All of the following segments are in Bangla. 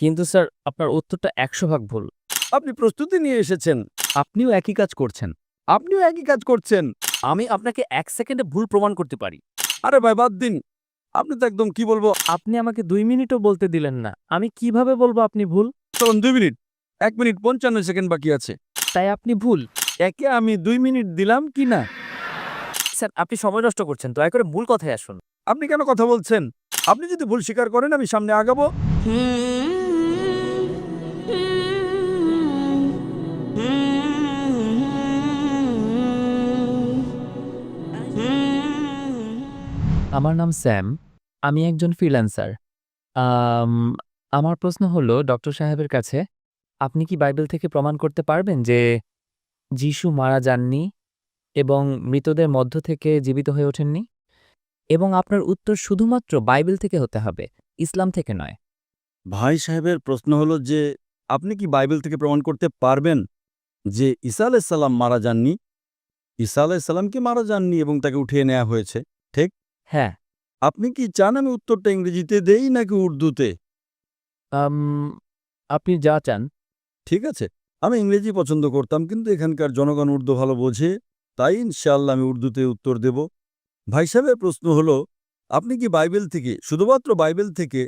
কিন্তু স্যার আপনার উত্তরটা ১০০ ভাগ ভুল। আপনি প্রস্তুতি নিয়ে এসেছেন, আপনিও একই কাজ করছেন। আপনিও একই কাজ করছেন। আমি আপনাকে ১ সেকেন্ডে ভুল প্রমাণ করতে পারি। আরে ভাই বাদ দিন, আপনি তো একদম কি বলবো, আপনি আমাকে ২ মিনিটও বলতে দিলেন না। আমি কিভাবে বলবো আপনি ভুল? তখন 2 মিনিট, 1 মিনিট 55 সেকেন্ড বাকি আছে। তাই আপনি ভুল। একে আমি 2 মিনিট দিলাম কি না? স্যার আপনি সময় নষ্ট করছেন। দয়া করে মূল কথায় আসুন। আপনি কেন কথা বলছেন? আপনি যদি ভুল স্বীকার করেন আমি সামনে আগাবো। আমার নাম স্যাম। আমি একজন ফ্রিল্যান্সার। আম আমার প্রশ্ন হলো ডক্টর সাহেবের কাছে, আপনি কি বাইবেল থেকে প্রমাণ করতে পারবেন যে যিশু মারা যাননি এবং মৃতদের মধ্য থেকে জীবিত হয়ে ওঠেননি? এবং আপনার উত্তর শুধুমাত্র বাইবেল থেকে হতে হবে, ইসলাম থেকে নয়। ভাই সাহেবের প্রশ্ন হলো যে আপনি কি বাইবেল থেকে প্রমাণ করতে পারবেন যে ঈসা আলাইহিস সালাম মারা যাননি? ঈসা আলাইহিস সালামকে মারা যাননি এবং তাকে উঠিয়ে নেওয়া হয়েছে, ঠিক? হ্যাঁ। আপনি কি চান আমি উত্তরটা ইংরেজিতে দেই নাকি উর্দুতে? আম আপনি যা চান। ঠিক আছে, আমি ইংরেজি পছন্দ করতাম কিন্তু এখানকার জনগণ উর্দু ভালো বোঝে, তাই ইনশাআল্লাহ আমি উর্দুতে উত্তর দেব। ভাই সাহেবের প্রশ্ন হলো, আপনি কি বাইবেল থেকে, শুধুমাত্র বাইবেল থেকে,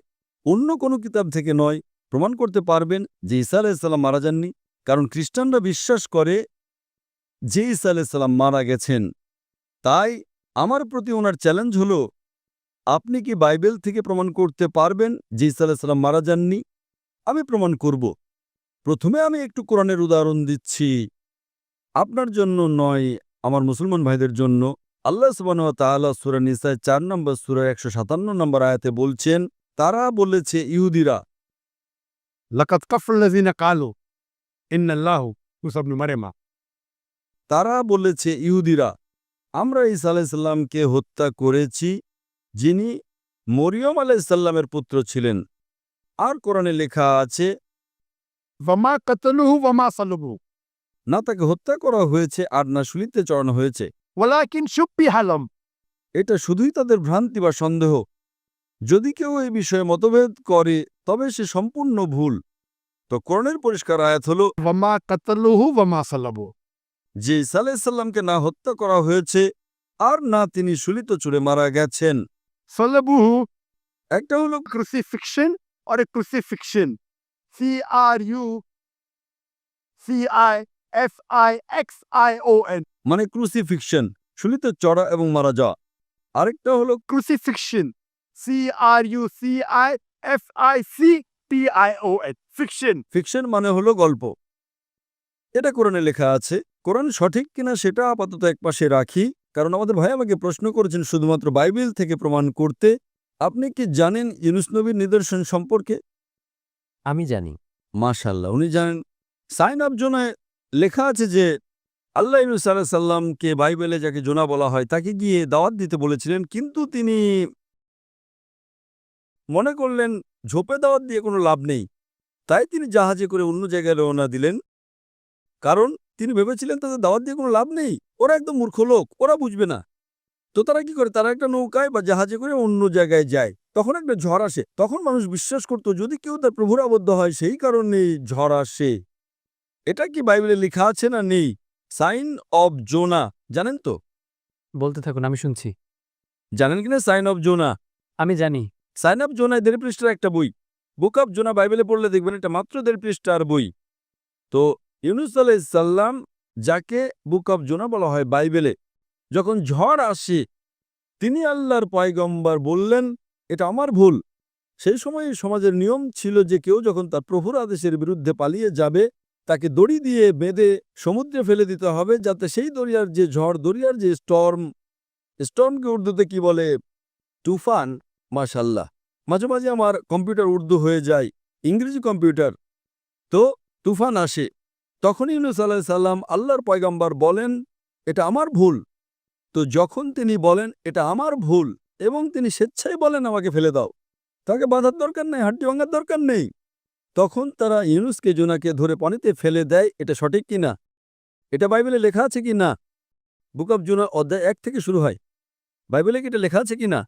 অন্য কোনো কিতাব থেকে নয়, প্রমাণ করতে পারবেন যে ঈসা আলাইহিস সালাম মারা যাননি? কারণ খ্রিস্টানরা বিশ্বাস করে যে ঈসা আলাইহিস সালাম মারা গেছেন। তাই আমার প্রতি ওনার চ্যালেঞ্জ হলো, আপনি কি বাইবেল থেকে প্রমাণ করতে পারবেন যে ঈসা আলাইহিস সালাম মারা যাননি? আমি প্রমাণ করব। প্রথমে আমি একটু কোরআনের উদাহরণ দিচ্ছি, আপনার জন্য নয়, আমার মুসলমান ভাইদের জন্য। আল্লাহ সুবহানাহু ওয়া তাআলা সূরা নিসায় ৪ নম্বর সূরার ১৫৭ নম্বর আয়াতে বলছেন, তারা বলেছে ইহুদিরা, لقد كفر الذين قالوا إن الله عيسى ابن مريم তারা বলেছে ইহুদিরা, আমরা ঈসা আলাইহিস সালামকে হত্যা করেছি যিনি মরিয়ম আলাইহিস সালামের পুত্র ছিলেন। আর কোরআনে লেখা আছে, وما قتلوه وما صلبوه না তাকে হত্যা করা হয়েছে আর না শুলিতে চড়ানো হয়েছে। ولكن شبه لهم। এটা শুধুই তাদের ভ্রান্তি বা সন্দেহ। যদি কেউ এই বিষয়ে মতভেদ করে তবে সে সম্পূর্ণ ভুল। তো কোরআনের পরিষ্কার আয়াত হলো وما قتلوه وما صلبوه। যে ঈসা আলাইহিস সালামকে না হত্যা করা হয়েছে আর না তিনি শুলিত চুড়ে মারা গেছেন। صلبوه একটা হলো crucifixion और एक crucifixion CRUCIFIXION মানে ক্রুসিফিকশন, শুলিতে চড়া এবং মারা যাওয়া। আরেকটা হলো crucifixion CRUCIFICTION fiction। ফিকশন, মানে হলো গল্প। এটা কোরআনে লেখা আছে। কোরআন সঠিক কিনা সেটা আপাতত একপাশে রাখি, কারণ আমাদের ভাই আমাকে প্রশ্ন করেছেন শুধুমাত্র বাইবেল থেকে প্রমাণ করতে। আপনি কি জানেন ইউনুস নবীর নিদর্শন সম্পর্কে? আমি জানি। মাশাআল্লাহ, উনি জানেন। সাইন অফ জোনায় লেখা আছে যে আল্লাহ ইউনুস আলাইহিস সালামকে বাইবেলে যাকে জোনা বলা হয় তাকে গিয়ে দাওয়াত দিতে বলেছিলেন, কিন্তু তিনি মনে করলেন ঝোপে দাওয়াত দিয়ে কোনো লাভ নেই। তাই তিনি জাহাজে করে অন্য জায়গায় রওনা দিলেন, কারণ তিনি ভেবেছিলেন তাদের দাওয়াত দিয়ে কোনো লাভ নেই, ওরা একদম মূর্খ লোক, ওরা বুঝবে না। তো তারা কি করে, তারা একটা নৌকায় বা জাহাজে করে অন্য জায়গায় যায়। তখন একটা ঝড় আসে। তখন মানুষ বিশ্বাস করত যদি কেউ তার প্রভুর আবদ্ধ হয় সেই কারণে ঝড় আসে। এটা কি বাইবেলে লেখা আছে না নেই? সাইন অফ জোনা জানেন তো? বলতে থাকুন, আমি শুনছি। জানেন কিনা সাইন অফ জোনা? আমি জানি। সাইন অফ জোনায় ১.৫ পৃষ্ঠার একটা বই। বুক অফ জোনা বাইবেলে পড়লে দেখবেন এটা মাত্র ১.৫ পৃষ্ঠার বই। তো ইউনুস আলাইহিস সালাম, যাকে বুক অফ জোনা বলা হয় বাইবেলে, যখন ঝড় আসে তিনি আল্লাহর পয়গম্বর বললেন এটা আমার ভুল। সেই সময় সমাজের নিয়ম ছিল যে কেউ যখন তার প্রভুর আদেশের বিরুদ্ধে পালিয়ে যাবে তাকে দড়ি দিয়ে বেঁধে সমুদ্রে ফেলে দিতে হবে, যাতে সেই দরিয়ার যে ঝড়, দরিয়ার যে স্টর্মকে উর্দুতে কি বলে? তুফান। মাশাআল্লাহ, মাঝে মাঝে আমার কম্পিউটার উর্দু হয়ে যায়, ইংরেজি কম্পিউটার। তো তুফান আসে, তখন ইউনুস আলাইহিস সালাম আল্লাহর পয়গম্বর বলেন এটা আমার ভুল। তো যখন তিনি বলেন এটা আমার ভুল এবং তিনি স্বেচ্ছায় বলেন আমাকে ফেলে দাও, তাকে বাঁধার দরকার নেই, হাড্ডি ভাঙার দরকার নেই, তখন তারা ইউনুসকে জোনাকে ধরে পানিতে ফেলে দেয়। এটা সঠিক কি না? এটা বাইবেলে লেখা আছে কি না? বুক অফ জোনা অধ্যায় ১ থেকে শুরু হয়। বাইবেলে কি এটা লেখা আছে কি না?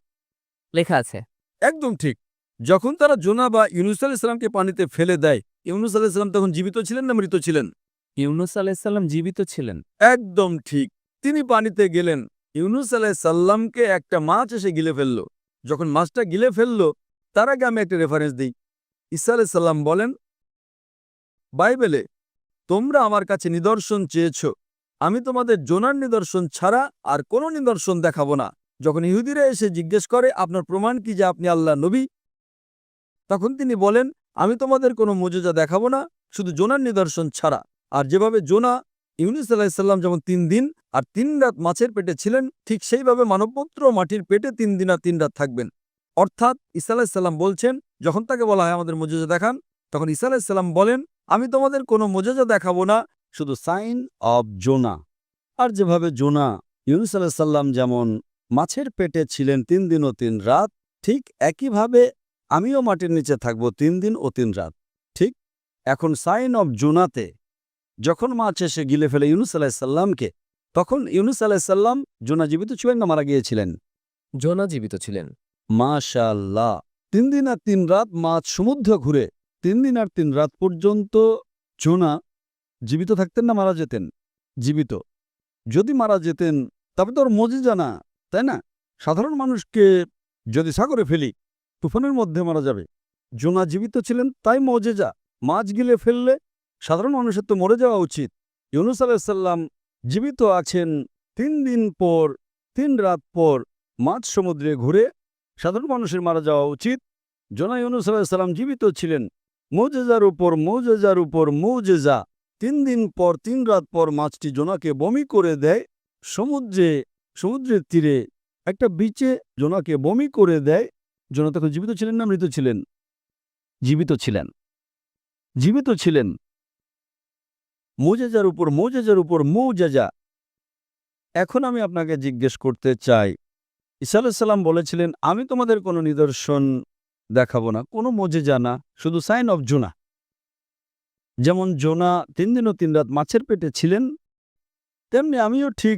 লেখা আছে। একদম ঠিক। যখন তারা জোনা বা ইউনুস আলাইহিস সালামকে পানিতে ফেলে দেয়, ইউনুস আলাইহিস সালাম তখন জীবিত ছিলেন না মৃত ছিলেন? ইউনুস আলাইসাল্লাম জীবিত ছিলেন। একদম ঠিক। তিনি পানিতে গেলেন, ইউনুস আলাইহিস সালামকে একটা মাছ এসে গিলে ফেলল। যখন মাছটা গিলে ফেলল, তার আগে আমি একটা রেফারেন্স দিই। ঈসা আলাইহিস সালাম বলেন বাইবেলে, তোমরা আমার কাছে নিদর্শন চেয়েছ, আমি তোমাদের জোনার নিদর্শন ছাড়া আর কোনো নিদর্শন দেখাবো না। যখন ইহুদিরা এসে জিজ্ঞেস করে আপনার প্রমাণ কি যে আপনি আল্লাহর নবী, তখন তিনি বলেন আমি তোমাদের কোনো মুজিজা দেখাবো না, শুধু জোনার নিদর্শন ছাড়া। আর যেভাবে জোনা ইউনুস আলাইহিস সালাম যেমন 3 দিন আর 3 রাত মাছের পেটে ছিলেন, ঠিক সেইভাবে মানবপুত্র মাটির পেটে 3 দিন আর 3 রাত থাকবেন। অর্থাৎ ঈসা আলাইহিস সালাম বলছেন, যখন তাকে বলা হয় আমাদের মুজিজা দেখান, তখন ঈসা আলাইহিস সালাম বলেন আমি তোমাদের কোনো মুজিজা দেখাবো না, শুধু সাইন অব জোনা। আর যেভাবে জোনা ইউনুস আলাইহিস সালাম যেমন মাছের পেটে ছিলেন 3 দিন ও 3 রাত, ঠিক একইভাবে আমিও মাটির নিচে থাকব 3 দিন ও 3 রাত। ঠিক এখন সাইন অব জোনাতে যখন মাছ এসে গিলে ফেলে ইউনুস আলাইহিস সালামকে, তখন ইউনুস আলাইহিস সালাম জোনা জীবিত ছিলেন না মারা গিয়েছিলেন? জোনা জীবিত ছিলেন। মাশাআল্লাহ। 3 দিন আর 3 রাত মাছ সমুদ্র ঘুরে 3 দিন আর 3 রাত পর্যন্ত জোনা জীবিত থাকতেন না মারা যেতেন? জীবিত। যদি মারা যেতেন তবে তো ওর মুজিজা না, তাই না? সাধারণ মানুষকে যদি সাগরে ফেলি, তুফানের মধ্যে মারা যাবে। জোনা জীবিত ছিলেন, তাই মুজিজা। মাছ গিলে ফেললে সাধারণ মানুষের তো মরে যাওয়া উচিত। ইউনুস আলাইহিস সালাম জীবিত আছেন 3 দিন পর 3 রাত পর মাছ সমুদ্রে ঘুরে, সাধারণ মানুষের মারা যাওয়া উচিত। জোনা ইউনুস আলাইহিস সালাম জীবিত ছিলেন, মুজিজার উপর মুজিজার উপর মুজিজা। 3 দিন পর 3 রাত পর মাছটি জোনাকে বমি করে দেয় সমুদ্রের তীরে একটা বিচে জোনাকে বমি করে দেয়। জোনা তখন জীবিত ছিলেন না মৃত ছিলেন? জীবিত ছিলেন। জীবিত ছিলেন। মুজিজার উপর মুজিজার উপর মুজিজা। এখন আমি আপনাকে জিজ্ঞেস করতে চাই, ঈসা আলাইহিস সালাম বলেছিলেন আমি তোমাদের কোনো নিদর্শন দেখাবো না, কোনো মুজিজা না, শুধু সাইন অফ জোনা। যেমন জোনা 3 দিন ও 3 রাত মাছের পেটে ছিলেন, তেমনি আমিও ঠিক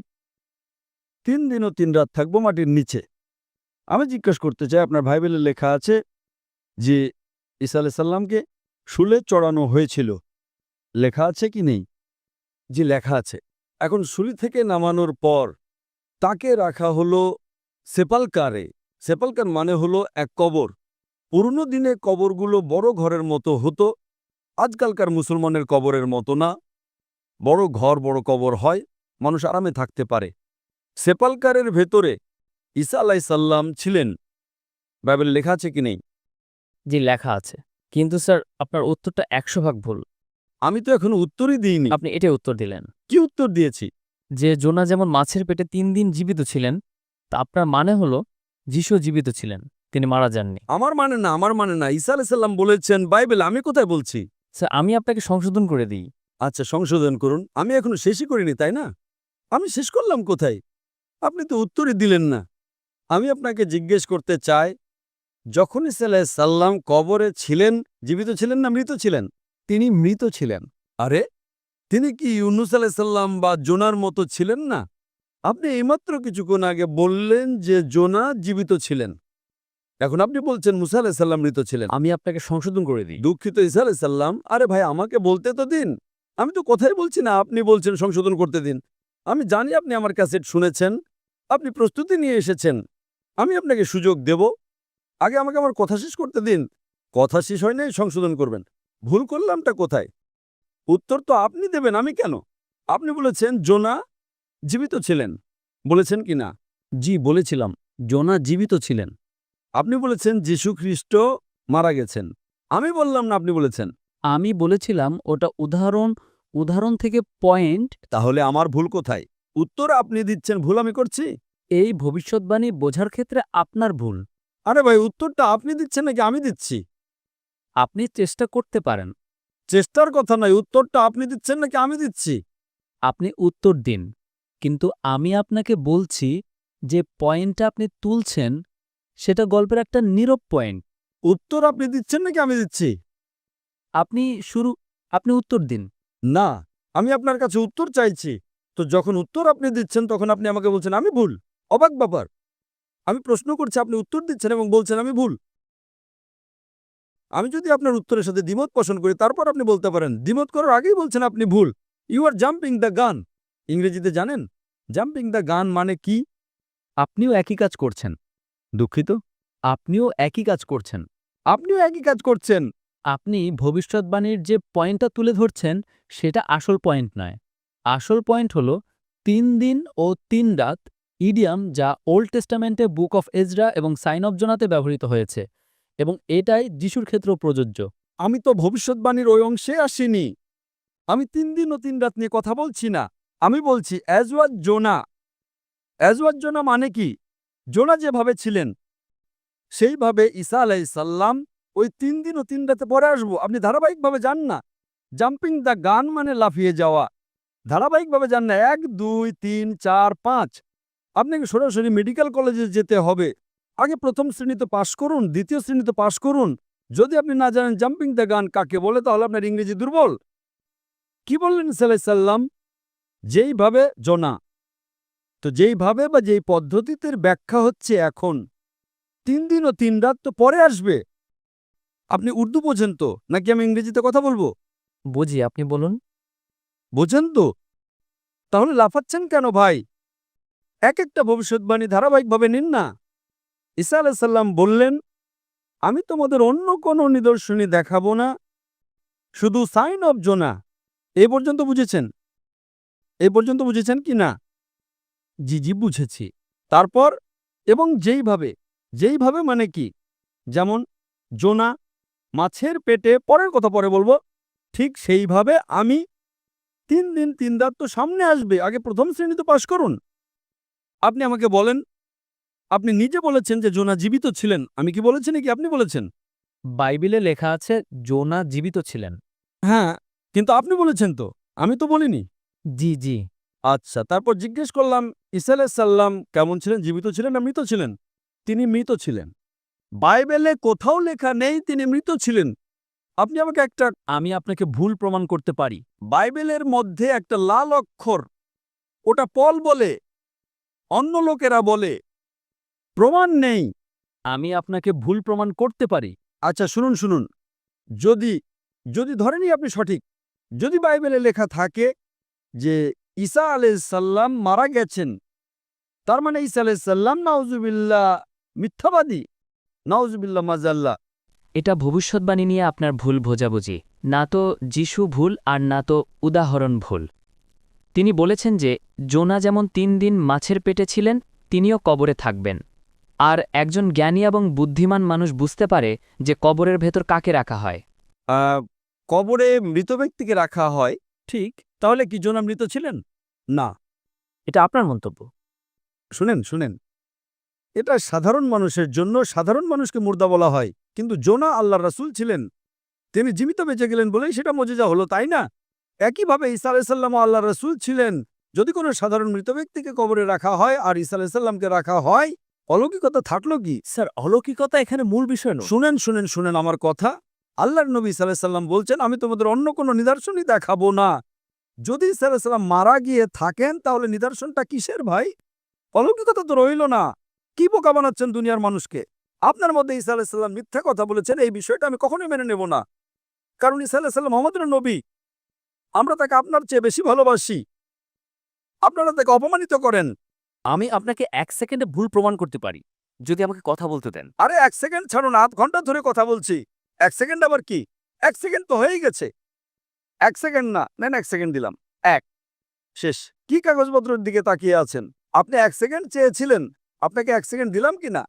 3 দিন ও 3 রাত থাকবো মাটির নিচে। আমি জিজ্ঞেস করতে চাই, আপনার বাইবেলে লেখা আছে যে ঈসা আলাইহিস সালামকে শুলে চড়ানো হয়েছিল, লেখা আছে কি নেই? জি, লেখা আছে। এখন শুলি থেকে নামানোর পর তাকে রাখা হলো সেপালকারে। সেপালকার মানে হলো এক কবর। পুরনো দিনে কবরগুলো বড় ঘরের মতো হতো, আজকালকার মুসলমানের কবরের মতো না। বড় ঘর, বড় কবর হয়, মানুষ আরামে থাকতে পারে। সেপালকারের ভেতরে ঈসা আলাইহিস সালাম ছিলেন। বাইবেলে লেখা আছে কি নেই? জি, লেখা আছে। কিন্তু স্যার আপনার উত্তরটা 100% ভুল। আমি তো এখনো উত্তরই দিইনি। আপনি এটাই উত্তর দিলেন কি উত্তর দিয়েছি? যে জোনা যেমন মাছের পেটে 3 দিন জীবিত ছিলেন, তা আপনার মানে হলো যিশু জীবিত ছিলেন, তিনি মারা যাননি। আমার মানে না। ঈসা আলাইহিস সালাম বলেছেন বাইবেল, আমি কোথায় বলছি? স্যার আমি আপনাকে সংশোধন করে দিই। আচ্ছা, সংশোধন করুন। আমি এখনো শেষই করিনি, তাই না? আমি শেষ করলাম কোথায়? আপনি তো উত্তরই দিলেন না। আমি আপনাকে জিজ্ঞেস করতে চাই, যখন ঈসা আলাইহিস সালাম কবরে ছিলেন, জীবিত ছিলেন না মৃত ছিলেন? তিনি মৃত ছিলেন। আরে, তিনি কি ইউনুস আলাইহিস সালাম বা জোনার মতো ছিলেন না? আপনি এইমাত্র কিছুক্ষণ আগে বললেন যে জোনা জীবিত ছিলেন। এখন আপনি বলছেন মুসা আলাইহিস সালাম মৃত ছিলেন। আমি আপনাকে সংশোধন করে দিই। দুঃখিত ঈসা আলাইহিস সালাম। আরে ভাই, আমাকে বলতে তো দিন। আমি তো কথাই বলছি না, আপনি বলছেন সংশোধন করতে দিন। আমি জানি আপনি আমার ক্যাসেট শুনেছেন, আপনি প্রস্তুতি নিয়ে এসেছেন। আমি আপনাকে সুযোগ দেব। আগে আমাকে আমার কথা শেষ করতে দিন। কথা শেষ হয় নাই, সংশোধন করবেন। ভুল করলামটা কোথায়? উত্তর তো আপনি দেবেন, আমি কেন? আপনি বলেছেন জোনা জীবিত ছিলেন, বলেছেন কি না? জি, বলেছিলাম জোনা জীবিত ছিলেন। আপনি বলেছেন যীশু খ্রিস্ট মারা গেছেন। আমি বললাম না, আপনি বলেছেন। আমি বলেছিলাম ওটা উদাহরণ থেকে পয়েন্ট। তাহলে আমার ভুল কোথায়? উত্তর আপনি দিচ্ছেন, ভুল আমি করছি? এই ভবিষ্যৎবাণী বোঝার ক্ষেত্রে আপনার ভুল। আরে ভাই, উত্তরটা আপনি দিচ্ছেন নাকি আমি দিচ্ছি? আপনি চেষ্টা করতে পারেন। চেষ্টার কথা নয়, উত্তরটা আপনি দিচ্ছেন নাকি আমি দিচ্ছি? আপনি উত্তর দিন, কিন্তু আমি আপনাকে বলছি যে পয়েন্টটা আপনি তুলছেন সেটা গল্পের একটা নীরব পয়েন্ট। উত্তর আপনি দিচ্ছেন নাকি আমি দিচ্ছি? আপনি উত্তর দিন। না, আমি আপনার কাছে উত্তর চাইছি। তো যখন উত্তর আপনি দিচ্ছেন তখন আপনি আমাকে বলছেন আমি ভুল। অবাক ব্যাপার। আমি প্রশ্ন করছি, আপনি উত্তর দিচ্ছেন এবং বলছেন আমি ভুল। আমি যদি আপনার উত্তরের সাথে দ্বিমত পোষণ করি তারপর আপনি বলতে পারেন, দ্বিমত করার আগেই বলছেন আপনি ভুল। You R jumping the gun. ইংরেজিতে জানেন জাম্পিং দ্য গান মানে কি? আপনিও একই কাজ করছেন। দুঃখিত, আপনিও একই কাজ করছেন। আপনিও একই কাজ করছেন। আপনি ভবিষ্যৎবাণীর যে পয়েন্টটা তুলে ধরছেন সেটা আসল পয়েন্ট নয়। আসল পয়েন্ট হলো ৩ দিন ও ৩ রাত ইডিয়াম যা ওল্ড টেস্টামেন্টে বুক অফ এজরা এবং সাইন অফ জোনাতে ব্যবহৃত হয়েছে এবং এটাই যিশুর ক্ষেত্রেও প্রযোজ্য। আমি তো ভবিষ্যৎবাণীর ওই অংশে আসিনি। আমি ৩ দিন ও ৩ রাত নিয়ে কথা বলছি না। আমি বলছি অ্যাজওয়াজ জোনা। অ্যাজওয়াজ জোনা মানে কি? জোনা যেভাবে ছিলেন সেইভাবে ঈসা আলাইহিসসালাম ওই ৩ দিন ও ৩ রাতে পরে আসবো। আপনি ধারাবাহিকভাবে যান না। জাম্পিং দ্য গান মানে লাফিয়ে যাওয়া। ধারাবাহিকভাবে যান না ১, ২, ৩, ৪, ৫। আপনাকে সরাসরি মেডিকেল কলেজে যেতে হবে। আগে প্রথম শ্রেণীতে পাশ করুন, দ্বিতীয় শ্রেণীতে পাশ করুন। যদি আপনি না জানেন জাম্পিং দ্য গান কাকে বলে তাহলে আপনার ইংরেজি দুর্বল। কি বললেন ঈসা আলাইহিস সালাম? যেইভাবে জোনা। তো যেইভাবে বা যেই পদ্ধতিতে ব্যাখ্যা হচ্ছে এখন ৩ দিন ও ৩ রাত তো পরে আসবে। আপনি উর্দু বোঝেন তো নাকি আমি ইংরেজিতে কথা বলবো? বুঝি, আপনি বলুন। বোঝেন তো? তাহলে লাফাচ্ছেন কেন ভাই? এক একটা ভবিষ্যৎবাণী ধারাবাহিকভাবে নিন না। ঈসা আলাইহিস সালাম বললেন, আমি তোমাদের অন্য কোনো নিদর্শনী দেখাবো না, শুধু সাইন অফ জোনা। এ পর্যন্ত বুঝেছেন? এ পর্যন্ত বুঝেছেন কি না? জি জি বুঝেছি। তারপর এবং যেইভাবে মানে কি? যেমন জোনা মাছের পেটে, পরের কথা পরে বলবো, ঠিক সেইভাবে আমি ৩ দিন ৩ রাত তো সামনে আসবে। আগে প্রথম শ্রেণীতে পাশ করুন। আপনি আমাকে বলেন, আপনি নিজে বলেছেন যে জোনা জীবিত ছিলেন। আমি কি বলেছি নাকি আপনি বলেছেন? বাইবেলে লেখা আছে জোনা জীবিত ছিলেন। হ্যাঁ, কিন্তু আপনি বলেছেন তো, আমি তো বলিনি। জি, জি। আচ্ছা, তারপর জিজ্ঞেস করলাম ঈসা আলাইহিস সালাম কেমন ছিলেন, জীবিত ছিলেন না মৃত ছিলেন? তিনি মৃত ছিলেন। বাইবেলে কোথাও লেখা নেই তিনি মৃত ছিলেন। আপনি আমাকে একটা, আমি আপনাকে ভুল প্রমাণ করতে পারি। বাইবেলের মধ্যে একটা লাল অক্ষর, ওটা পল বলে, অন্য লোকেরা বলে, প্রমাণ নেই। আমি আপনাকে ভুল প্রমাণ করতে পারি। আচ্ছা শুনুন, যদি যদি ধরেনই আপনি সঠিক, যদি বাইবেলে লেখা থাকে যে ঈসা আলাইহিস সালাম মারা গেছেন, তার মানে ঈসা আলাইহিস সালাম নাউজুবিল্লাহ মিথ্যাবাদী, নাউজুবিল্লাহ মাজাল্লাহ। এটা ভবিষ্যৎবাণী নিয়ে আপনার ভুল বোঝাবুঝি। না তো যিশু ভুল আর না তো উদাহরণ ভুল। তিনি বলেছেন যে জোনা যেমন ৩ দিন মাছের পেটে ছিলেন, তিনিও কবরে থাকবেন। আর একজন জ্ঞানী এবং বুদ্ধিমান মানুষ বুঝতে পারে যে কবরের ভেতর কাকে রাখা হয়। কবরে মৃত ব্যক্তিকে রাখা হয়, ঠিক। তাহলে কি জোনা মৃত ছিলেন? না। এটা আপনার মন্তব্য। শুনেন, এটা সাধারণ মানুষের জন্য, সাধারণ মানুষকে মুর্দা বলা হয়, কিন্তু জোনা আল্লাহর রাসূল ছিলেন। তিনি জীবিত বেঁচে গেলেন বলেই সেটা মজেজা হলো, তাই না? একইভাবে ঈসা আলাইহিস সালামও আল্লাহর রাসূল ছিলেন। যদি কোনো সাধারণ মৃত ব্যক্তিকে কবরে রাখা হয় আর ঈসা আলাইহিস সালামকে রাখা হয়, অলৌকিকতা থাকলো কি? স্যার, অলৌকিকতা এখানে মূল বিষয় নয়। শুনেন আমার কথা। আল্লাহর নবী ঈসা আলাইহিস সালাম বলছেন, আমি তোমাদের অন্য কোনো নিদর্শনই দেখাবো না। যদি ঈসা আলাইহিস সালাম মারা গিয়ে থাকেন তাহলে নিদর্শনটা কিসের ভাই? অলৌকিকতা তো রইল না। কি বোকা বানাচ্ছেন দুনিয়ার মানুষকে? আপনার মধ্যে ঈসা আলাইহিস সালাম মিথ্যা কথা বলেছেন, এই বিষয়টা আমি কখনোই মেনে নেব না। কারণ ঈসা আলাইহিস সালাম আমাদের নবী। আমরা তাকে আপনার চেয়ে বেশি ভালোবাসি। আপনারা তাকে অপমানিত করেন। আমি আপনাকে ১ সেকেন্ডে ভুল প্রমাণ করতে পারি, যদি আমাকে কথা বলতে দেন। আরে ১ সেকেন্ড ছাড়ুন, আধ ঘন্টা ধরে কথা বলছি। ১ সেকেন্ড আবার কি? ১ সেকেন্ড তো হয়েই গেছে। ১ সেকেন্ড না, নেন ১ সেকেন্ড দিলাম। ১ শেষ। কি কাগজপত্রের দিকে তাকিয়ে আছেন? আপনি ১ সেকেন্ড চেয়েছিলেন, আপনাকে ১ সেকেন্ড দিলাম কি না?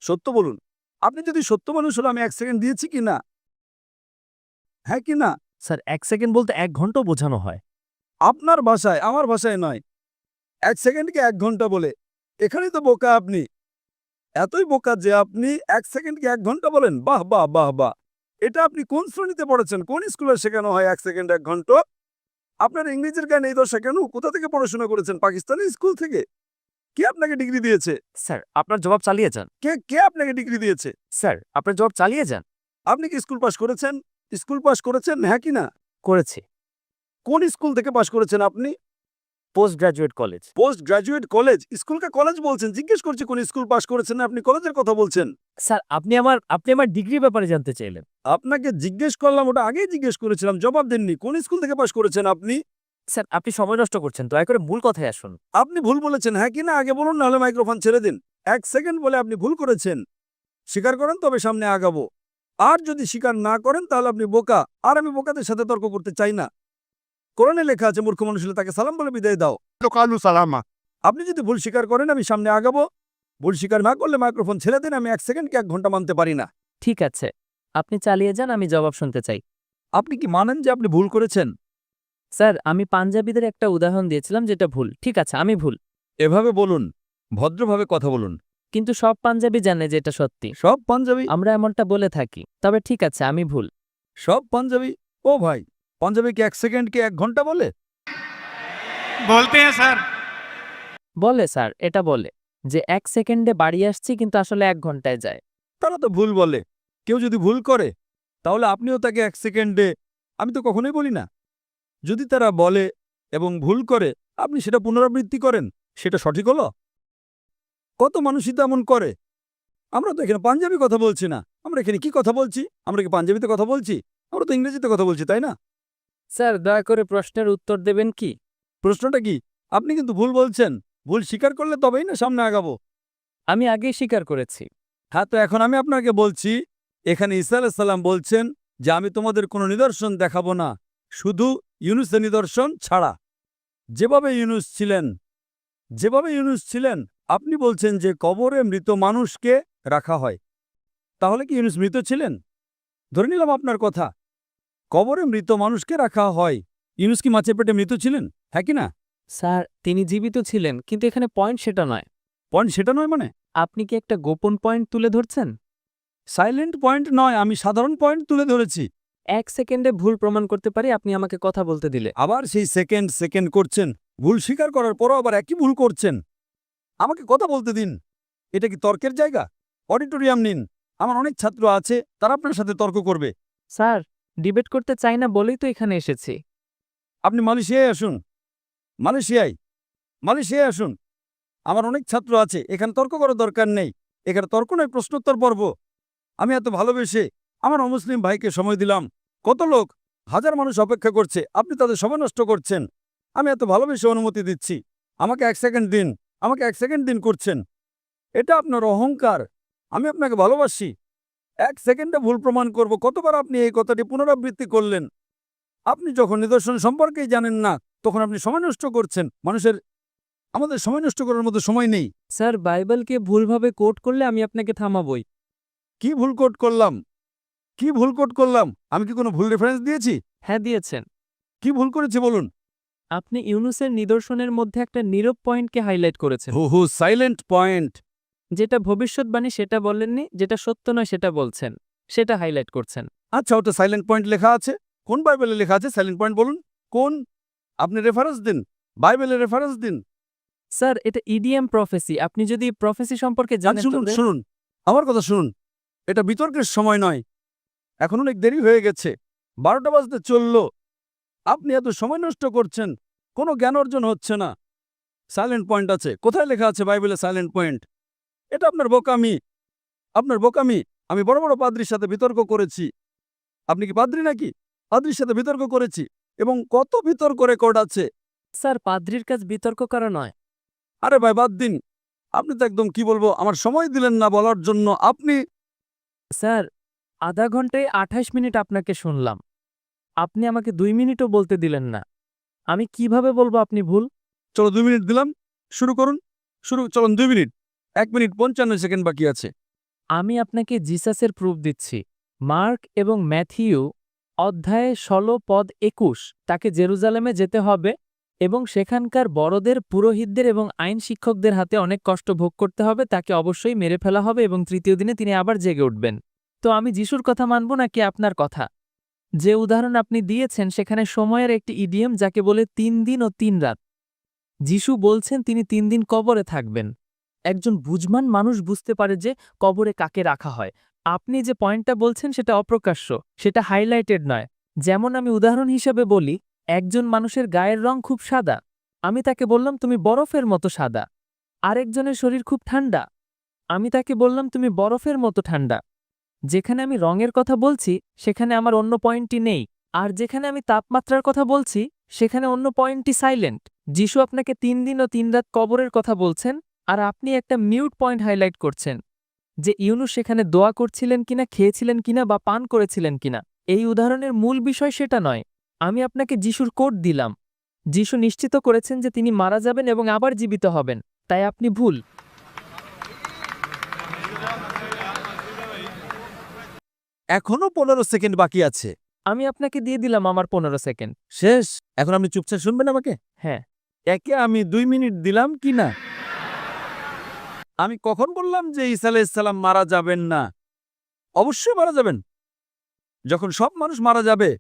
সত্য বলুন। আপনি যদি সত্য মানুষ হলে আমি ১ সেকেন্ড দিয়েছি কি না? হ্যাঁ কি না? স্যার, ১ সেকেন্ড বলতে ১ ঘন্টাও বোঝানো হয়। আপনার ভাষায়, আমার ভাষায় নয়। ১ সেকেন্ডকে ১ ঘন্টা বলে। এখানেই তো বোকা আপনি। এতই বোকা যে আপনি ১ সেকেন্ডকে ১ ঘন্টা বলেন। বাহ বাহ বাহ বাহ! এটা আপনি কোন শ্রেণীতে পড়েছেন? কোন স্কুলে শেখানো হয় 1 সেকেন্ড 1 ঘন্টা? আপনার ইংরেজির জ্ঞান এই দশা কেন? কোথা থেকে পড়াশোনা করেছেন? পাকিস্তানি স্কুল থেকে? কে আপনাকে ডিগ্রি দিয়েছে? স্যার, আপনার জবাব চালিয়ে যান। কে আপনাকে ডিগ্রি দিয়েছে? স্যার, আপনার জবাব চালিয়ে যান। আপনি কি স্কুল পাস করেছেন? স্কুল পাস করেছেন, হ্যাঁ কি না? করেছি। কোন স্কুল থেকে পাস করেছেন আপনি? Post graduate college. Post graduate college? স্কুলকে কলেজ বলছেন? জিজ্ঞেস করছি কোন স্কুল পাশ করেছেন না আপনি কলেজের কথা বলছেন? স্যার আপনি আমার ডিগ্রি ব্যাপারে জানতে চাইলেন। আপনাকে জিজ্ঞেস করলাম, ওটা আগেই জিজ্ঞেস করেছিলাম, জবাব দেননি। কোন স্কুল থেকে পাশ করেছেন আপনি? স্যার আপনি সময় নষ্ট করছেন, দয়া করে মূল কথায় আসুন। আপনি ভুল বলেছেন, হ্যাঁ কি না আগে বলুন, নাহলে মাইক্রোফোন ছেড়ে দিন। 1 সেকেন্ড বলে আপনি ভুল করেছেন। স্বীকার করেন তবে সামনে আগাবো। আর যদি স্বীকার না করেন তাহলে আপনি বোকা, আর আমি বোকাদের সাথে তর্ক করতে চাই না। কোরআনে লেখা আছে মূর্খ মানুষ হলে তাকে সালাম বলে বিদায় দাও। قالوا سلاما আপনি যদি ভুল স্বীকার করেন আমি সামনে আগাবো, ভুল স্বীকার না করলে মাইক্রোফোন ছেড়ে দিন। আমি 1 সেকেন্ডকে 1 ঘন্টা মানতে পারি না। ঠিক আছে, আপনি চালিয়ে যান, আমি জবাব শুনতে চাই। আপনি কি মানেন যে আপনি ভুল করেছেন? স্যার আমি পাঞ্জাবিদের একটা উদাহরণ দিয়েছিলাম যেটা ভুল। ঠিক আছে, আমি ভুল। এভাবে বলুন, ভদ্রভাবে কথা বলুন। কিন্তু সব পাঞ্জাবি জানে যে এটা সত্যি। সব পাঞ্জাবি? আমরা এমনটা বলে থাকি। তবে ঠিক আছে, আমি ভুল। সব পাঞ্জাবি? ও ভাই, পাঞ্জাবি কি 1 সেকেন্ডকে 1 ঘন্টা বলে? बोलते हैं सर। বলে স্যার, এটা বলে যে 1 সেকেন্ডে বাড়ি আসছি কিন্তু আসলে 1 ঘন্টায় যায়। তারা তো ভুল বলে। কেউ যদি ভুল করে তাহলে আপনিও তাকে 1 সেকেন্ডে, আমি তো কখনোই বলি না। যদি তারা বলে এবং ভুল করে আপনি সেটা পুনরাবৃত্তি করেন, সেটা সঠিক হলো? কত মানুষই তো এমন করে। আমরা তো এখানে পাঞ্জাবি কথা বলছি না, আমরা এখানে কি কথা বলছি? আমরা কি পাঞ্জাবিতে কথা বলছি? আমরা তো ইংরেজিতে কথা বলছি, তাই না? স্যার দয়া করে প্রশ্নের উত্তর দেবেন কি? প্রশ্নটা কি? আপনি কিন্তু ভুল বলছেন। ভুল স্বীকার করলে তবেই না সামনে আগাবো। আমি আগেই স্বীকার করেছি। হ্যাঁ, তো এখন আমি আপনাকে বলছি, এখানে ঈসা আলাইহিস সালাম বলছেন যে আমি তোমাদের কোনো নিদর্শন দেখাবো না, শুধু ইউনুসের নিদর্শন ছাড়া। যেভাবে ইউনুস ছিলেন, আপনি বলছেন যে কবরে মৃত মানুষকে রাখা হয়। তাহলে কি ইউনুস মৃত ছিলেন? ধরে নিলাম আপনার কথা, কবরে মৃত মানুষকে রাখা হয়। ইউনুস কি মাছের পেটে মৃত ছিলেন? হ্যাঁ কি না? স্যার তিনি জীবিত ছিলেন, কিন্তু এখানে পয়েন্ট সেটা নয়। পয়েন্ট সেটা নয় মানে? আপনি কি একটা গোপন পয়েন্ট তুলে ধরছেন? সাইলেন্ট পয়েন্ট নয়, আমি সাধারণ পয়েন্ট তুলে ধরেছি। 1 সেকেন্ডে ভুল প্রমাণ করতে পারি আপনি আমাকে কথা বলতে দিলে। আবার সেই সেকেন্ড করছেন। ভুল স্বীকার করার পরও আবার একই ভুল করছেন। আমাকে কথা বলতে দিন। এটা কি তর্কের জায়গা? অডিটোরিয়াম নিন, আমার অনেক ছাত্র আছে, তারা আপনার সাথে তর্ক করবে। স্যার ডিবেট করতে চাই না বলেই তো এখানে এসেছি। আপনি মালয়েশিয়ায় আসুন, মালয়েশিয়ায় আসুন। আমার অনেক ছাত্র আছে, এখানে তর্ক করার দরকার নেই। এখানে তর্ক নয়, প্রশ্নোত্তর পর্ব। আমি এত ভালোবেসে আমার অমুসলিম ভাইকে সময় দিলাম। কত লোক, হাজার মানুষ অপেক্ষা করছে, আপনি তাদের সময় নষ্ট করছেন। আমি এত ভালোবেসে অনুমতি দিচ্ছি, আমাকে 1 সেকেন্ড দিন, আমাকে 1 সেকেন্ড দিন করছেন। এটা আপনার অহংকার। আমি আপনাকে ভালোবাসি। 1 সেকেন্ডে ভুল প্রমাণ করব। কতবার আপনি এই কথাটি পুনরাবৃত্তি করলেন? আপনি যখন নিদর্শন সম্পর্কেই জানেন না, তখন আপনি সময় নষ্ট করছেন। আমাদের সময় নষ্ট করার মতো সময় নেই। স্যার বাইবেলকে ভুলভাবে কোট করলে আমি আপনাকে থামাবই। কি ভুল কোট করলাম? আমি কি কোনো ভুল রেফারেন্স দিয়েছি? হ্যাঁ দিয়েছেন। কি ভুল করেছি বলুন? আপনি ইউনুসের নিদর্শনের মধ্যে একটা নীরব পয়েন্টকে হাইলাইট করেছেন। Silent point. যেটা ভবিষ্যৎবাণী সেটা বলেননি, যেটা সত্য নয় সেটা বলছেন, সেটা হাইলাইট করছেন। আচ্ছা, ওটা সাইলেন্ট পয়েন্ট লেখা আছে? কোন বাইবেলে লেখা আছে সাইলেন্ট পয়েন্ট বলুন? কোন? আপনি রেফারেন্স দিন, বাইবেলের রেফারেন্স দিন। স্যার এটা ইডিএম প্রফেসি, আপনি যদি প্রফেসি সম্পর্কে জানেন শুনুন, আমার কথা শুনুন। এটা বিতর্কের সময় নয়, এখন অনেক দেরি হয়ে গেছে, 12টা বাজতে চলল। আপনি এত সময় নষ্ট করছেন, কোনো জ্ঞান অর্জন হচ্ছে না। সাইলেন্ট পয়েন্ট আছে, কোথায় লেখা আছে বাইবেলে সাইলেন্ট পয়েন্ট? এটা আপনার বোকামি। আমি বড় বড় পাদ্রির সাথে বিতর্ক করেছি। আপনি কি পাদ্রি নাকি? পাদ্রির সাথে বিতর্ক করেছি, এবং কত বিতর্ক রেকর্ড আছে। স্যার পাদ্রির কাজ বিতর্ক করা নয়। আরে ভাই বাদ দিন, আপনি তো একদম কি বলবো, আমার সময় দিলেন না বলার জন্য। আপনি স্যার আধা ঘন্টায় 28 মিনিট আপনাকে শুনলাম, আপনি আমাকে 2 মিনিটও বলতে দিলেন না। আমি কিভাবে বলবো আপনি ভুল? চলো 2 মিনিট দিলাম, শুরু করুন। চলুন 2 মিনিট, 1 মিনিট 55 সেকেন্ড বাকি আছে। আমি আপনাকে জিসাসের প্রুফ দিচ্ছি। মার্ক এবং ম্যাথিউ অধ্যায়ে 16 পদ 21, তাকে জেরুজালেমে যেতে হবে এবং সেখানকার বড়দের, পুরোহিতদের এবং আইন শিক্ষকদের হাতে অনেক কষ্ট ভোগ করতে হবে। তাকে অবশ্যই মেরে ফেলা হবে এবং 3য় দিনে তিনি আবার জেগে উঠবেন। তো আমি যিশুর কথা মানব নাকি আপনার কথা? যে উদাহরণ আপনি দিয়েছেন সেখানে সময়ের একটি ইডিএম যাকে বলে 3 দিন ও 3 রাত। যিশু বলছেন তিনি 3 দিন কবরে থাকবেন। একজন বুঝমান মানুষ বুঝতে পারে যে কবরে কাকে রাখা হয়। আপনি যে পয়েন্টটা বলছেন সেটা অপ্রকাশ্য, সেটা হাইলাইটেড নয়। যেমন আমি উদাহরণ হিসাবে বলি, একজন মানুষের গায়ের রং খুব সাদা, আমি তাকে বললাম তুমি বরফের মতো সাদা। আরেকজনের শরীর খুব ঠান্ডা। আমি তাকে বললাম তুমি বরফের মতো ঠান্ডা। যেখানে আমি রঙের কথা বলছি সেখানে আমার অন্য পয়েন্টটি নেই, আর যেখানে আমি তাপমাত্রার কথা বলছি সেখানে অন্য পয়েন্টটি সাইলেন্ট। যিশু আপনাকে 3 দিন ও 3 রাত কবরের কথা বলছেন, আর আপনি একটা মিউট পয়েন্ট হাইলাইট করছেন যে ইউনুস সেখানে দোয়া করছিলেন কিনা, খেয়েছিলেন কিনা বা পান করেছিলেন কিনা। এই উদাহরণের মূল বিষয় সেটা নয়। আমি আপনাকে যিশুর কোড দিলাম। যিশু নিশ্চিত করেছেন যে তিনি মারা যাবেন এবং আবার জীবিত হবেন, তাই আপনি ভুল। এখনো 15 সেকেন্ড বাকি আছে। আমি আপনাকে দিয়ে দিলাম আমার 15 সেকেন্ড। শেষ। এখন আপনি চুপচাপ শুনবেন আমাকে? হ্যাঁ। একে আমি 2 মিনিট দিলাম কি না? আমি কখন বললাম যে ঈসা আলাইহিস সালাম মারা যাবেন না? অবশ্যই মারা যাবেন। যখন সব মানুষ মারা যাবে,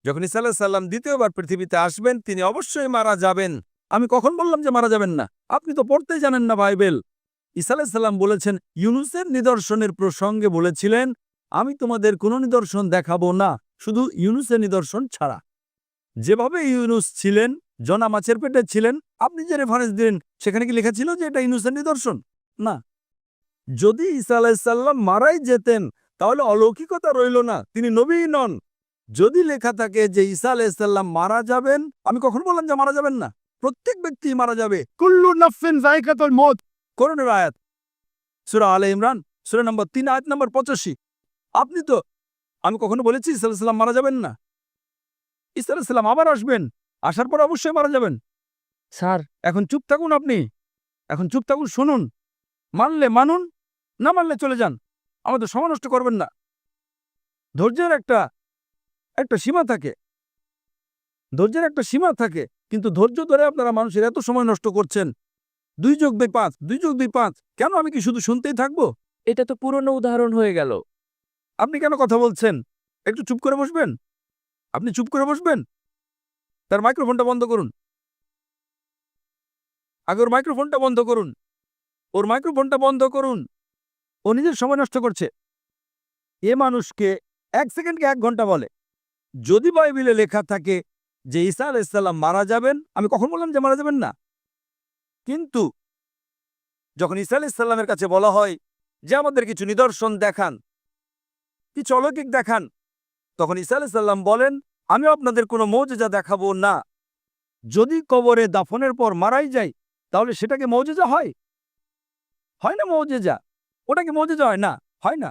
যখন ঈসা আলাইহিস সালাম দ্বিতীয়বার পৃথিবীতে আসবেন, তিনি অবশ্যই মারা যাবেন। আমি কখন বললাম যে মারা যাবেন না? আপনি তো পড়তেই জানেন না বাইবেল। ঈসা আলাইহিস সালাম বলেছেন, ইউনুসের নিদর্শনের প্রসঙ্গে বলেছিলেন, আমি তোমাদের কোনো নিদর্শন দেখাবো না, শুধু ইউনুসের নিদর্শন ছাড়া। যেভাবে ইউনুস ছিলেন, জনা মাছের পেটে ছিলেন, আপনি যে রেফারেন্স দিলেন সেখানে কি লেখা ছিল যে এটা ইউনুসের নিদর্শন? না। যদি ঈসা আলাইহিস সালাম মারাই যেতেন তাহলে অলৌকিকতা রইল না, তিনি নবীই নন। যদি লেখা থাকে যে ঈসা আলাইহিস সালাম মারা যাবেন, আমি কখন বললাম যে মারা যাবেন না? প্রত্যেক ব্যক্তি মারা যাবে। কুল্লু নাফসিন যায়কাতুল মউত। কোরআনের আয়াত, সূরা আলে ইমরান, সূরা নম্বর 3 আয়াত নম্বর 85। আপনি তো, আমি কখনো বলেছি ঈসা আলাইহিস সালাম মারা যাবেন না? ঈসা আলাইহিস সালাম আবার আসবেন, আসার পর অবশ্যই মারা যাবেন। স্যার, এখন চুপ থাকুন, আপনি এখন চুপ থাকুন, শুনুন। মানলে মানুন, না মানলে চলে যান। আমাদের সময় নষ্ট করবেন না। ধৈর্যের একটা সীমা থাকে, ধৈর্যের একটা সীমা থাকে, কিন্তু ধৈর্য ধরে আপনারা মানুষের এত সময় নষ্ট করছেন। 2 যোগ 2 5, 2 যোগ 2 5। কেন আমি কি শুধু শুনতেই থাকবো? এটা তো পুরনো উদাহরণ হয়ে গেল। আপনি কেন কথা বলছেন? একটু চুপ করে বসবেন। আপনি চুপ করে বসবেন। তার মাইক্রোফোনটা বন্ধ করুন। আগে ওর মাইক্রোফোনটা বন্ধ করুন। ওর মাইক্রোফোনটা বন্ধ করুন। ও নিজের সময় নষ্ট করছে। এ মানুষকে 1 সেকেন্ডকে 1 ঘন্টা বলে। যদি বাইবেলে লেখা থাকে যে ঈসা আলাইহিস সালাম মারা যাবেন, আমি কখন বললাম যে মারা যাবেন না? কিন্তু যখন ঈসা আলাইহিস সালামের কাছে বলা হয় যে আমাদের কিছু নিদর্শন দেখান, কিছু অলৌকিক দেখান, তখন ঈসা আলাইহিস সালাম বলেন, আমি আপনাদের কোনো মৌজেজা দেখাবো না। যদি কবরে দাফনের পর মারাই যায় তাহলে সেটাকে মৌজেজা হয়? হয় না মৌজেজা? ওটা কি মৌজেজা হয় না? হয় না।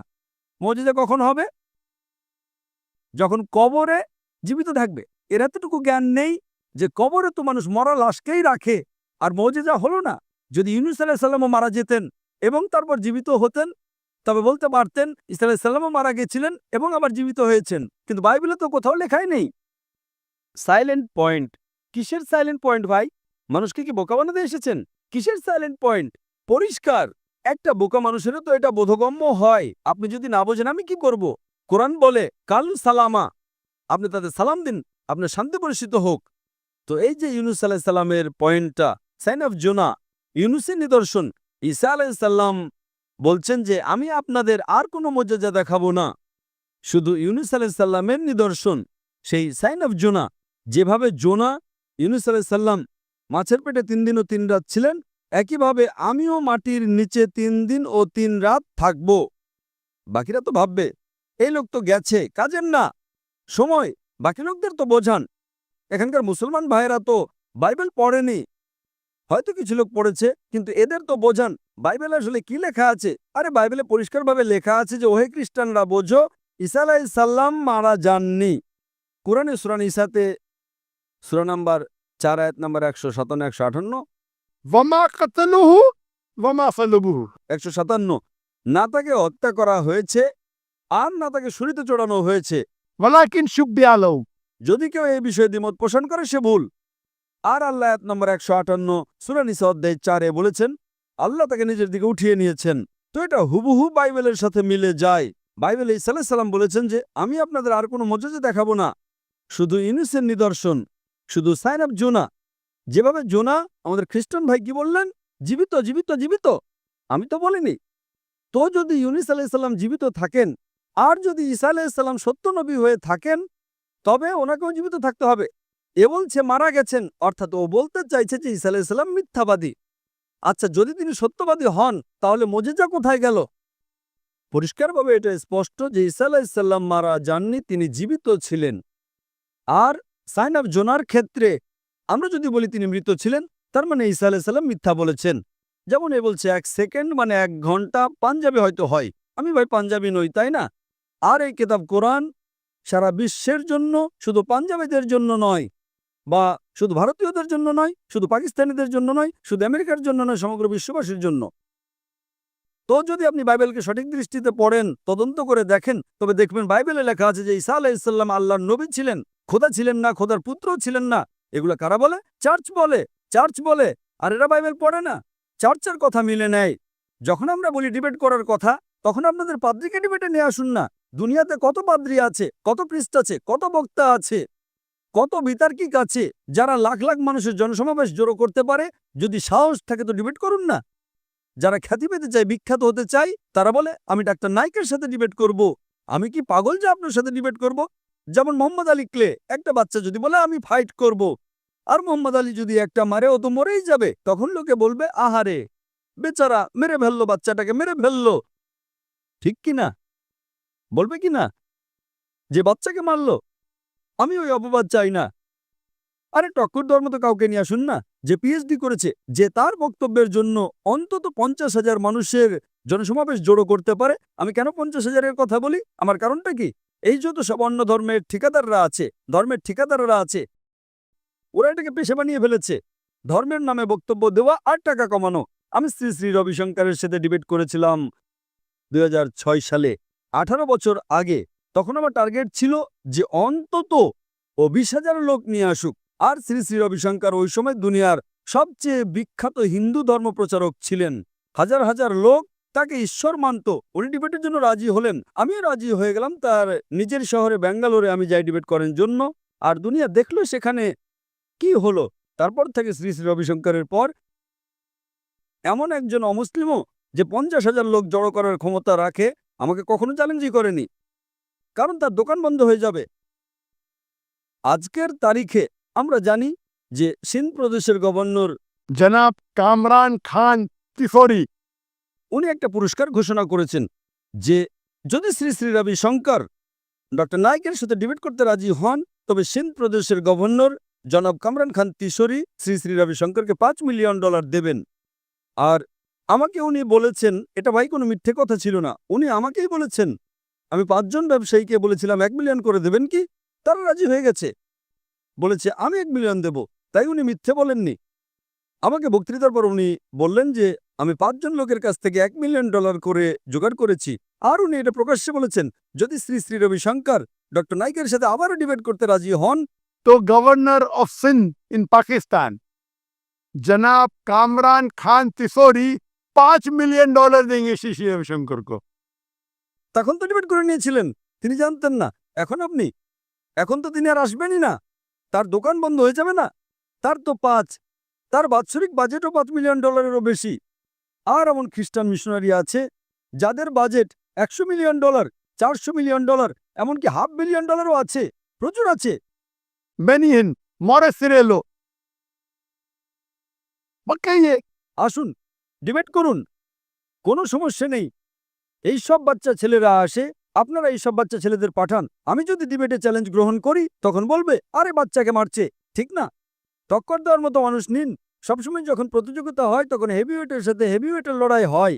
মৌজেজা কখন হবে? যখন কবরে জীবিত থাকবে। এর এতটুকু জ্ঞান নেই যে কবরে তো মানুষ মরা লাশকেই রাখে, আর মৌজেজা হলো না। যদি ইউনুস আলাইহিস সালামও মারা যেতেন এবং তারপর জীবিত হতেন, তবে বলতে পারতেন ঈসা আলাইহিস সালামও মারা গেছিলেন এবং আবার জীবিত হয়েছেন। কিন্তু বাইবেলে তো কোথাও লেখাই নেই। Silent point. কিসের সাইলেন্ট পয়েন্ট ভাই? মানুষকে কি বোকা বানাতে এসেছেন? কিসের সাইলেন্ট পয়েন্ট? পরিষ্কার। একটা বোকা মানুষেরও তো এটা বোধগম্য হয়। আপনি যদি না বোঝেন আমি কি করব? কোরআন বলে কাল সালামা, আপনি তাদের সালাম দিন, আপনার শান্তি পরিচিত হোক। তো এই যে ইউনুস আলাইহিস সালামের পয়েন্টটা, সাইন অফ জোনা, ইউনুসের নিদর্শন। ঈসা আলাইহিস সালাম বলছেন যে আমি আপনাদের আর কোনো মর্যাদা দেখাবো না, শুধু ইউনুস আলাইহিস সালামের নিদর্শন, সেই সাইন অফ জোনা। যেভাবে জোনা, ইউনুস আলাইহিস সালাম মাছের পেটে 3 দিন ও 3 রাত ছিলেন, একইভাবে আমিও মাটির নিচে 3 দিন ও 3 রাত থাকব। বাকিরা তো ভাববে এই লোক তো গেছে, কাজের না, সময়। বাকি লোকদের তো বোঝান। এখানকার মুসলমান ভাইয়েরা তো বাইবেল পড়েনি, হয়তো কিছু লোক পড়েছে, কিন্তু এদের তো বোঝান বাইবেলে আসলে কি লেখা আছে। আরে বাইবেলে পরিষ্কারভাবে লেখা আছে যে ওহে খ্রিস্টানরা বোঝো, ঈসা আলাইহিস সালাম মারা যাননি। কোরআনে সূরা নিসাতে সূরা নাম্বার 4 আয়াত নাম্বার 157 158 ওয়ামা কাতালুহু ওয়ামা সালাবুহু। 157, না তাকে হত্যা করা হয়েছে আর না তাকে ছুরিতে চড়ানো হয়েছে। ওয়ালাকিন শুববিহা লাহু। যদি কেউ এই বিষয়ে দ্বিমত পোষণ করে সে ভুল। আর আল্লাহ আয়াত নম্বর 158 সূরা নিসা অধ্যায় 4-এ বলেছেন আল্লাহ তাকে নিজের দিকে উঠিয়ে নিয়েছেন। তো এটা হুবহু বাইবেলের সাথে মিলে যায়। বাইবেলে ঈসা আলাইহিস সালাম বলেছেন যে আমি আপনাদের আর কোনো মর্যাদা দেখাবো না, শুধু ইউনুসের নিদর্শন, শুধু সাইন অফ জোনা। যেভাবে জোনা, আমাদের খ্রিস্টান ভাই কি বললেন? জীবিত জীবিত জীবিত। আমি তো বলিনি। তো যদি ইউনুস আলাইহিস সালাম জীবিত থাকেন, আর যদি ঈসা আলাইহিস সালাম সত্য নবী হয়ে থাকেন, তবে ওনাকেও জীবিত থাকতে হবে। এ বলছে মারা গেছেন, অর্থাৎ ও বলতে চাইছে যে ঈসা আলাইহিস সালাম মিথ্যাবাদী। আচ্ছা, যদি তিনি সত্যবাদী হন তাহলে মুজিজা কোথায় গেল? পরিষ্কারভাবে এটা স্পষ্ট যে ঈসা আলাইহিস সালাম মারা যাননি, তিনি জীবিত ছিলেন। আর সাইন অফ জোনার ক্ষেত্রে আমরা যদি বলি তিনি মৃত ছিলেন, তার মানে ঈসা আলাইহিস সালাম মিথ্যা বলেছেন। যেমন এ বলছে 1 সেকেন্ড মানে 1 ঘন্টা, পাঞ্জাবি হয়তো হয়, আমি ভাই পাঞ্জাবি নই, তাই না? আর এই কিতাব কোরআন সারা বিশ্বের জন্য, শুধু পাঞ্জাবিদের জন্য নয়, বা শুধু ভারতীয়দের জন্য নয়, শুধু পাকিস্তানিদের জন্য নয়, শুধু আমেরিকার জন্য নয়, সমগ্র বিশ্ববাসীর জন্য। তো যদি আপনি বাইবেলকে সঠিক দৃষ্টিতে পড়েন, তদন্ত করে দেখেন, তবে দেখবেন বাইবেলে লেখা আছে যে ঈসা আলাইহিস সালাম আল্লাহর নবী ছিলেন, খোদা ছিলেন না, খোদার পুত্র ছিলেন না। এগুলো কারা বলে? চার্চ বলে। চার্চ বলে। আর এরা বাইবেল পড়ে না, চার্চের কথা মিলে নেয়। যখন আমরা বলি ডিবেট করার কথা, তখন আপনাদের পাদ্রীকে ডিবেটে নিয়ে আসুন না। দুনিয়াতে কত পাদ্রী আছে, কত পৃষ্ঠ আছে, কত বক্তা আছে, কত বিতার্কিক আছে, যারা লাখ লাখ মানুষের জনসমাবেশ জড়ো করতে পারে। যদি সাহস থাকে তো ডিবেট করুন না। যারা খ্যাতি পেতে চায়, বিখ্যাত হতে চায়, তারা বলে আমি ডাক্তার নাইকের সাথে ডিবেট করব। আমি কি পাগল যে আপনার সাথে ডিবেট করব? যেমন মোহাম্মদ আলী ক্লে, একটা বাচ্চা যদি বলে আমি ফাইট করব, আর মোহাম্মদ আলী যদি একটা মারে, ও তো মরেই যাবে, তখন লোকে বলবে আহারে বেচারা মেরে ফেললো, বাচ্চাটাকে মেরে ফেললো। ঠিক কি না? বলবে কি না যে বাচ্চাকে মারলো? আমি ওই অপবাদ চাই না। আরে টক্কর ধর্ম তো কাউকে নিয়ে আসুন না, যে পিএইচডি করেছে, যে তার বক্তব্যের জন্য অন্তত 50,000 মানুষের জনসমাবেশ জড়ো করতে পারে। আমি কেন 50,000-এর কথা বলি? আমার কারণটা কি? এই যত সব অন্য ধর্মের ঠিকাদাররা আছে, ধর্মের ঠিকাদাররা আছে, ওরা এটাকে পেশা বানিয়ে ফেলেছে। ধর্মের নামে বক্তব্য দেওয়া আর টাকা কমানো। আমি শ্রী শ্রী রবিশঙ্করের সাথে ডিবেট করেছিলাম 2006 সালে, 18 বছর আগে। তখন আমার টার্গেট ছিল যে অন্তত 20,000 লোক নিয়ে আসুক। আর শ্রী শ্রী রবিশঙ্কর ওই সময় দুনিয়ার সবচেয়ে বিখ্যাত হিন্দু ধর্ম প্রচারক ছিলেন। হাজার হাজার লোক তাকে ঈশ্বর মানত। উনি ডিবেটের জন্য রাজি হলেন, আমিও রাজি হয়ে গেলাম। তার নিজের শহরে ব্যাঙ্গালোরে আমি যাই ডিবেট করার জন্য। আর দুনিয়া দেখলো সেখানে কি হলো। তারপর থেকে শ্রী শ্রী রবিশঙ্করের পর এমন একজন অমুসলিমও যে 50,000 লোক জড়ো করার ক্ষমতা রাখে, আমাকে কখনো চ্যালেঞ্জই করেনি, কারণ তার দোকান বন্ধ হয়ে যাবে। আজকের তারিখে আমরা জানি যে সিন্ধ প্রদেশের গভর্নর जनाब कामरान खान तिफोरी উনি একটা পুরস্কার ঘোষণা করেছেন যে যদি শ্রী শ্রী রবিশঙ্কর ডক্টর নাইকের সাথে ডিবেট করতে রাজি হন, তবে সিন্ধ প্রদেশের গভর্নর জনাব কামরান খান তিশোরি শ্রী শ্রী রবিশঙ্করকে $5 মিলিয়ন দেবেন। আর আমাকে উনি বলেছেন, এটা ভাই কোনো মিথ্যে কথা ছিল না, উনি আমাকেই বলেছেন। আমি 5 জন ব্যবসায়ীকে বলেছিলাম 1 মিলিয়ন করে দেবেন কি? তারা রাজি হয়ে গেছে, বলেছে আমি 1 মিলিয়ন দেব। তাই উনি মিথ্যে বলেননি। আমাকে বক্তৃতার পর উনি বললেন যে আমি 5 জন লোকের কাছ থেকে $1 মিলিয়ন করে জোগাড় করেছি। আর উনি এটা প্রকাশ্যে বলেছেন, যদি শ্রী শ্রী রবিশঙ্কর ডক্টর নাইকের সাথে আবারও ডিবেট করতে রাজি হন, तो गवर्नर ऑफ सिंध इन पाकिस्तान जनाब कामरान खान तिफोरी $5 मिलियन देंगे श्री श्री रविशंकर को। তখন তো ডিবেট করে নিয়েছিলেন, তিনি জানতেন না। এখন তো তিনি আর আসবেনই না, তার দোকান বন্ধ হয়ে যাবে না। তার তো তার বাৎসরিক বাজেটও $5 মিলিয়নেরও বেশি। আর এমন খ্রিস্টান মিশনারি আছে যাদের বাজেট $100 মিলিয়ন, $400 মিলিয়ন, এমনকি $500 মিলিয়ন আছে, প্রচুর আছে। बेनियन मॉरेसिरेलो बकाइए আসুন ডিবেট করুন, কোনো সমস্যা নেই। এই সব বাচ্চা ছেলেরা আসে, আপনারা এই সব বাচ্চা ছেলেদের পাঠান। আমি যদি ডিবেটে চ্যালেঞ্জ গ্রহণ করি, তখন বলবে আরে বাচ্চাকে মারছে, ঠিক না? টক্কর দেওয়ার মতো মানুষ নিন। সবসময় যখন প্রতিযোগিতা হয়, তখন হেভিওয়েটের সাথে হেভিওয়েটের লড়াই হয়,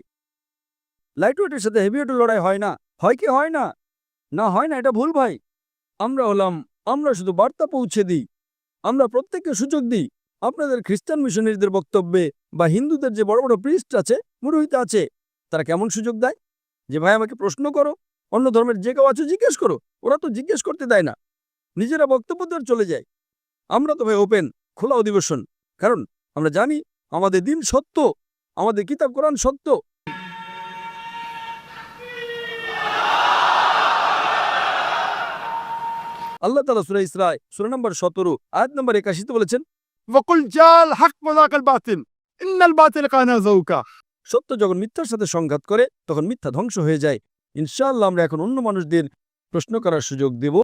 লাইটওয়েটের সাথে হেভিওয়েটের লড়াই হয় না। হয় কি হয় না? না, হয় না, এটা ভুল ভাই। আমরা শুধু বার্তা পৌঁছে দিই, আমরা প্রত্যেককে সুযোগ দিই। আপনাদের খ্রিস্টান মিশনারিদের বক্তব্যে বা হিন্দুদের যে বড় বড় প্রিস্ট আছে, পুরোহিত আছে, তারা কেমন সুযোগ দেয় যে ভাই আমাকে প্রশ্ন করো, অন্য ধর্মের যে কেউ আছে জিজ্ঞেস করো। ওরা তো জিজ্ঞেস করতে দেয় না, নিজেরা বক্তব্য দেওয়ার চলে যায়। আমরা তো ভাই ওপেন, খোলা অধিবেশন, কারণ আমরা জানি আমাদের দিন সত্য, আমাদের কিতাব কোরআন সত্য। আল্লাহ তাআলা সূরা ইসরা সূরা নম্বর 17 আয়াত নম্বর 81 বলেছেন, वकुल जाल हक मजाकल बातिल इन्नल बातिल काना ज़ऊका। সত্য যখন মিথ্যার সাথে সংঘাত করে, তখন মিথ্যা ধ্বংস হয়ে যায়। ইনশাআল্লাহ আমরা এখন অন্য মানুষদের প্রশ্ন করার সুযোগ দেব।